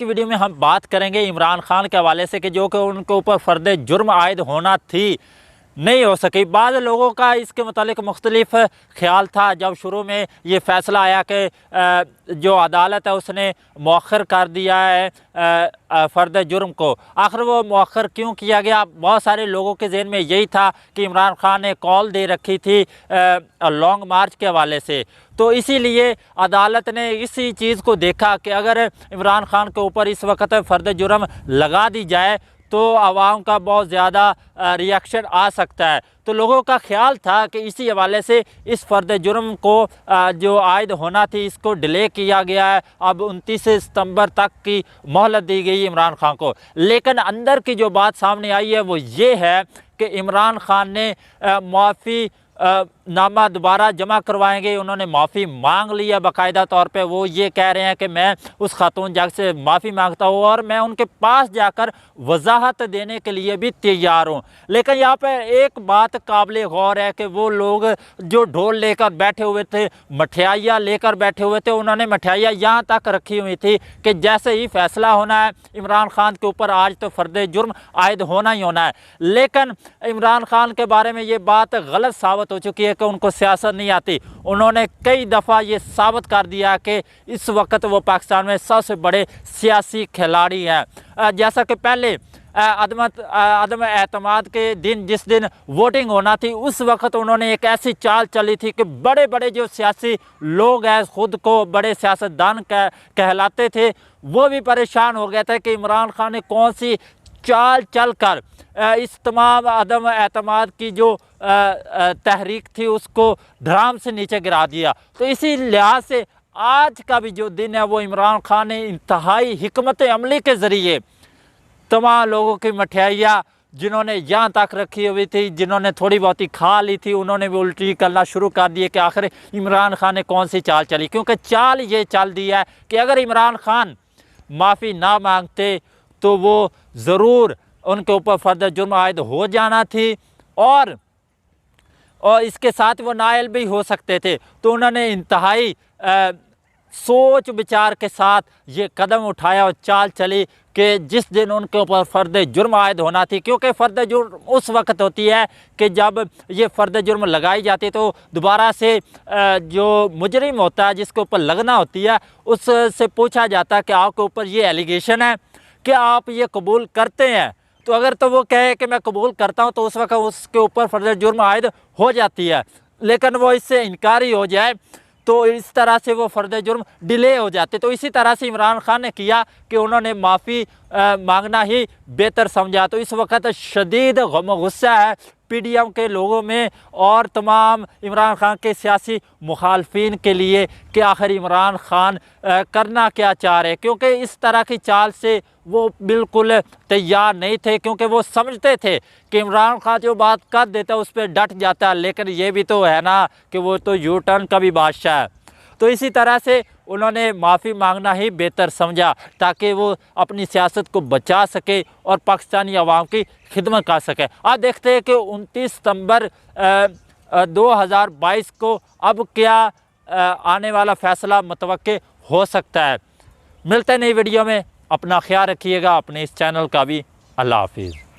की वीडियो में हम बात करेंगे इमरान खान के हवाले से कि जो कि उनके ऊपर फ़र्द जुर्म आयद होना थी, नहीं हो सकी। बाद लोगों का इसके मतलब मुख्तलिफ ख्याल था। जब शुरू में ये फ़ैसला आया कि जो अदालत है उसने मौखर कर दिया है फ़र्द जुर्म को, आखिर वो मौखर क्यों किया गया? बहुत सारे लोगों के जहन में यही था कि इमरान खान ने कॉल दे रखी थी लॉन्ग मार्च के हवाले से, तो इसीलिए अदालत ने इसी चीज़ को देखा कि अगर इमरान खान के ऊपर इस वक्त फ़र्द जुर्म लगा दी जाए तो आवाम का बहुत ज़्यादा रिएक्शन आ सकता है। तो लोगों का ख्याल था कि इसी हवाले से इस फ़र्द जुर्म को जो आयद होना थी इसको डिले किया गया है। अब 29 सितंबर तक की मोहलत दी गई इमरान खान को। लेकिन अंदर की जो बात सामने आई है वो ये है कि इमरान खान ने माफ़ी नामा दोबारा जमा करवाएंगे। उन्होंने माफ़ी मांग ली है बाकायदा तौर पे। वो ये कह रहे हैं कि मैं उस खातून जग से माफ़ी मांगता हूँ और मैं उनके पास जाकर वजाहत देने के लिए भी तैयार हूँ। लेकिन यहाँ पे एक बात काबिल गौर है कि वो लोग जो ढोल लेकर बैठे हुए थे, मठियाइयाँ लेकर बैठे हुए थे, उन्होंने मठियाइयाँ यहाँ तक रखी हुई थी कि जैसे ही फैसला होना है इमरान खान के ऊपर आज तो फ़र्द जुर्म आयद होना ही होना है। लेकिन इमरान खान के बारे में ये बात गलत साबित हो चुकी है कि उनको सियासत नहीं आती। उन्होंने कई दफ़ा ये साबित कर दिया कि इस वक्त वो पाकिस्तान में सबसे बड़े सियासी खिलाड़ी हैं। जैसा कि पहले अदम एतमाद के दिन जिस दिन वोटिंग होना थी उस वक्त उन्होंने एक ऐसी चाल चली थी कि बड़े बड़े जो सियासी लोग हैं, ख़ुद को बड़े सियासतदान कहलाते थे, वो भी परेशान हो गए थे कि इमरान खान ने कौन सी चाल चल कर इस तमाम अदम एतमाद की जो तहरीक थी उसको धराम से नीचे गिरा दिया। तो इसी लिहाज से आज का भी जो दिन है वो इमरान खान ने इंतहाई हिकमत अमली के ज़रिए तमाम लोगों की मठियाइयाँ जिन्होंने यहाँ तक रखी हुई थी, जिन्होंने थोड़ी बहुत ही खा ली थी, उन्होंने भी उल्टी करना शुरू कर दिए कि आखिर इमरान खान ने कौन सी चाल चली। क्योंकि चाल ये चल दी है कि अगर इमरान खान माफ़ी ना मांगते तो वो ज़रूर उनके ऊपर फ़र्द जुर्म आयद हो जाना थी और इसके साथ वो नायल भी हो सकते थे। तो उन्होंने इंतहाई सोच विचार के साथ ये कदम उठाया और चाल चली कि जिस दिन उनके ऊपर फ़र्द जुर्म आयद होना थी, क्योंकि फ़र्द जुर्म उस वक्त होती है कि जब ये फ़र्द जुर्म लगाई जाती है तो दोबारा से जो मुजरिम होता है जिसके ऊपर लगना होती है उससे पूछा जाता है कि आपके ऊपर ये एलिगेशन है कि आप ये कबूल करते हैं। तो अगर तो वो कहे कि मैं कबूल करता हूँ तो उस वक्त उसके ऊपर फ़र्द जुर्म आयद हो जाती है। लेकिन वो इससे इनकारी हो जाए तो इस तरह से वो फ़र्द जुर्म डिले हो जाते। तो इसी तरह से इमरान खान ने किया कि उन्होंने माफ़ी मांगना ही बेहतर समझा। तो इस वक्त शदीद गम गुस्सा है पीडीएम के लोगों में और तमाम इमरान खान के सियासी मुखालफिन के लिए कि आखिर इमरान खान करना क्या चाह रहे, क्योंकि इस तरह की चाल से वो बिल्कुल तैयार नहीं थे। क्योंकि वो समझते थे कि इमरान खान जो बात कर देता है उस पर डट जाता है, लेकिन ये भी तो है ना कि वो तो यू टर्न का भी बादशाह है। तो इसी तरह से उन्होंने माफ़ी मांगना ही बेहतर समझा ताकि वो अपनी सियासत को बचा सके और पाकिस्तानी अवाम की खिदमत कर सके। अब देखते हैं कि 29 सितंबर 2022 को अब क्या आने वाला फ़ैसला मुतवक्के हो सकता है। मिलते हैं नई वीडियो में, अपना ख्याल रखिएगा, अपने इस चैनल का भी। अल्लाह हाफिज़।